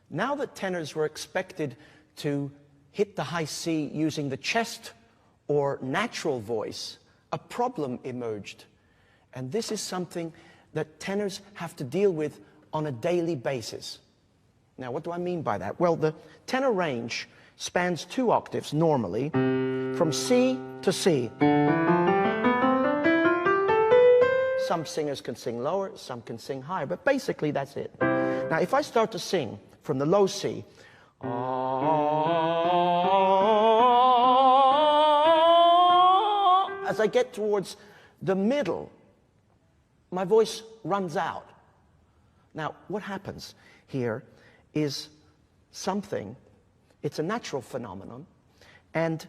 Now that tenors were expected to hit the high C using the chest or natural voice, a problem emerged. And this is something that tenors have to deal with on a daily basis. Now, what do I mean by that? Well, the tenor range spans 2 octaves normally, from C to C. Some singers can sing lower, some can sing higher, but basically that's it. Now, if I start to sing from the low C, as I get towards the middle, my voice runs out. Now, what happens here is something, it's a natural phenomenon, and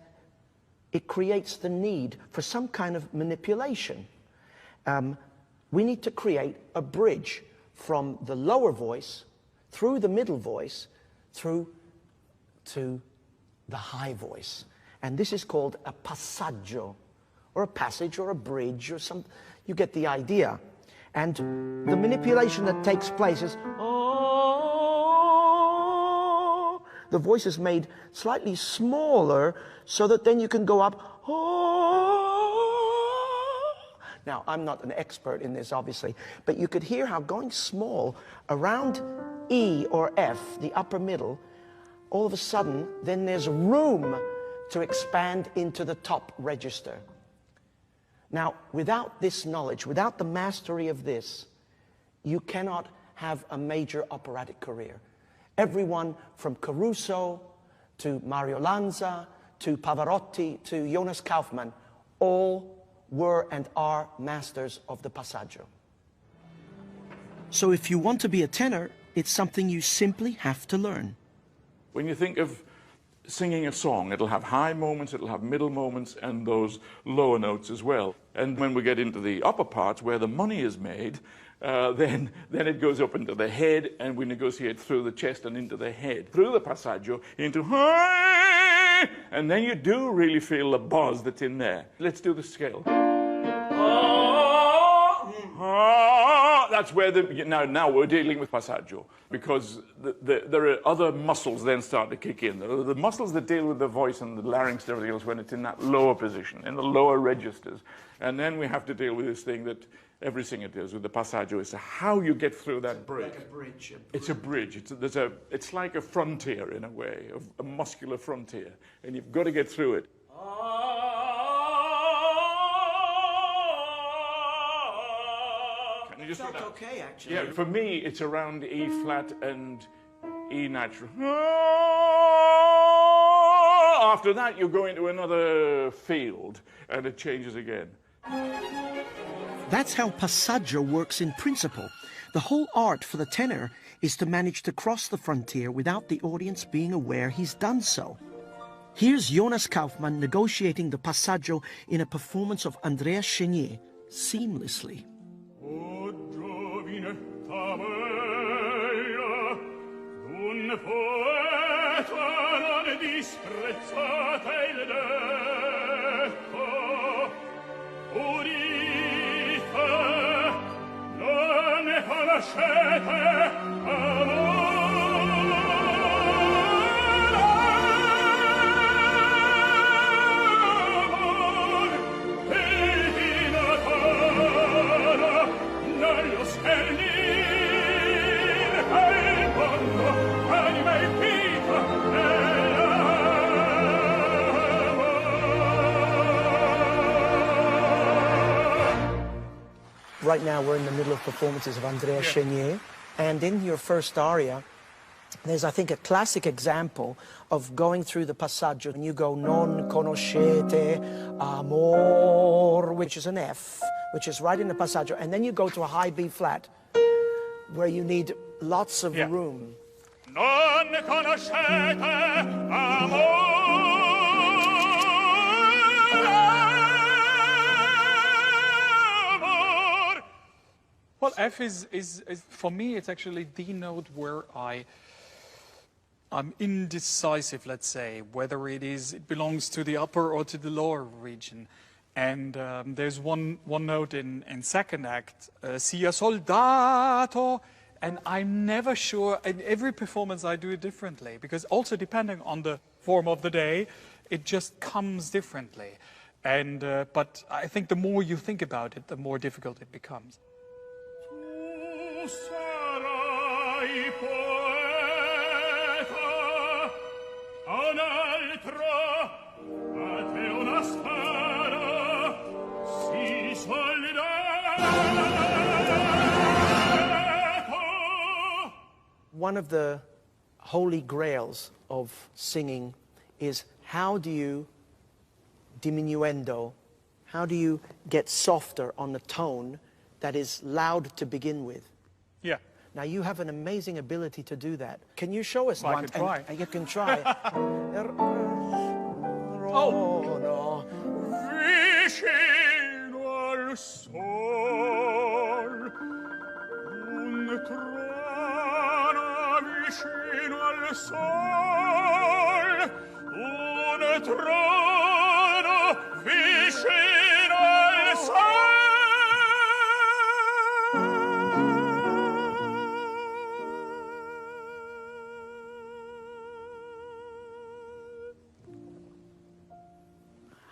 it creates the need for some kind of manipulation. We need to create a bridge from the lower voice, through the middle voice, through to the high voice. And this is called a passaggio, or a passage, or a bridge, or some, you get the idea. And the manipulation that takes place is, oh, the voice is made slightly smaller so that then you can go up, oh. Now, I'm not an expert in this, obviously, but you could hear how going small around E or F, the upper middle, all of a sudden, then there's room to expand into the top register. Now, without this knowledge, without the mastery of this, you cannot have a major operatic career. Everyone from Caruso to Mario Lanza to Pavarotti to Jonas Kaufman, all were and are masters of the passaggio. So if you want to be a tenor, it's something you simply have to learn. When you think of singing a song, it'll have high moments, it'll have middle moments, and those lower notes as well. And when we get into the upper parts where the money is made, then it goes up into the head, and we negotiate through the chest and into the head, through the passaggio, into high, and then you do really feel the buzz that's in there. Let's do the scale. That's where now we're dealing with passaggio, because there are other muscles then start to kick in. The muscles that deal with the voice and the larynx deals when it's in that lower position, in the lower registers. And then we have to deal with this thing that every singer deals with, the passaggio, is how you get through that bridge. Like a bridge. It's a bridge. It's like a frontier in a way, a muscular frontier, and you've got to get through it. It felt okay, actually. Yeah, for me, it's around E flat and E natural. After that, you go into another field, and it changes again. That's how passaggio works in principle. The whole art for the tenor is to manage to cross the frontier without the audience being aware he's done so. Here's Jonas Kaufman negotiating the passaggio in a performance of Andrea Chenier, seamlessly. Un poeta non disprezzate il detto, udite, non ne conoscete amor, e di Natale nello schernir il mondo anima e vita Right now we're in the middle of performances of Andrea Chenier, and in your first aria there's, I think, a classic example of going through the passaggio, and you go non conoscete amor, which is an F, which is right in the passaggio, and then you go to a high B flat where you need lots of room. Non conoscete amor. Well, F is for me, it's actually the note where I'm indecisive, let's say, whether it belongs to the upper or to the lower region. And there's one note in second act, sia soldato And I'm never sure, in every performance I do it differently, because also depending on the form of the day, it just comes differently. And, but I think the more you think about it, the more difficult it becomes. Tu sarai poeta, a un altro, a te una spada, si soldato. One of the holy grails of singing is how do you diminuendo, how do you get softer on the tone that is loud to begin with? Yeah. Now you have an amazing ability to do that. Can you show us I one? can try. And you can try. Oh. No. Vicino al sol, un trono vicino al sol, un trono vicino al sol.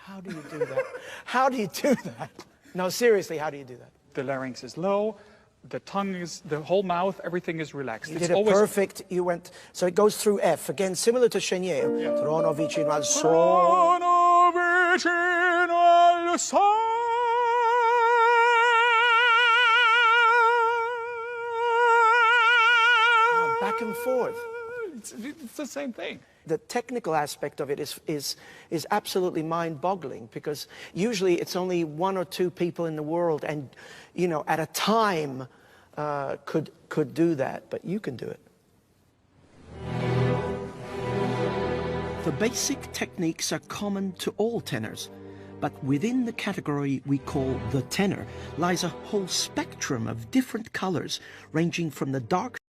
How do you do that? How do you do that? No, seriously, how do you do that? The larynx is low, the tongue is, the whole mouth, everything is relaxed. You did it perfect. You went, so it goes through F. Again, similar to Chenier. Trono vicino al sol. Trono vicino al sol. Back and forth. It's the same thing. The technical aspect of it is absolutely mind-boggling, because usually it's only one or two people in the world, and you know, at a time could do that, but you can do it. The basic techniques are common to all tenors, but within the category we call the tenor lies a whole spectrum of different colors, ranging from the dark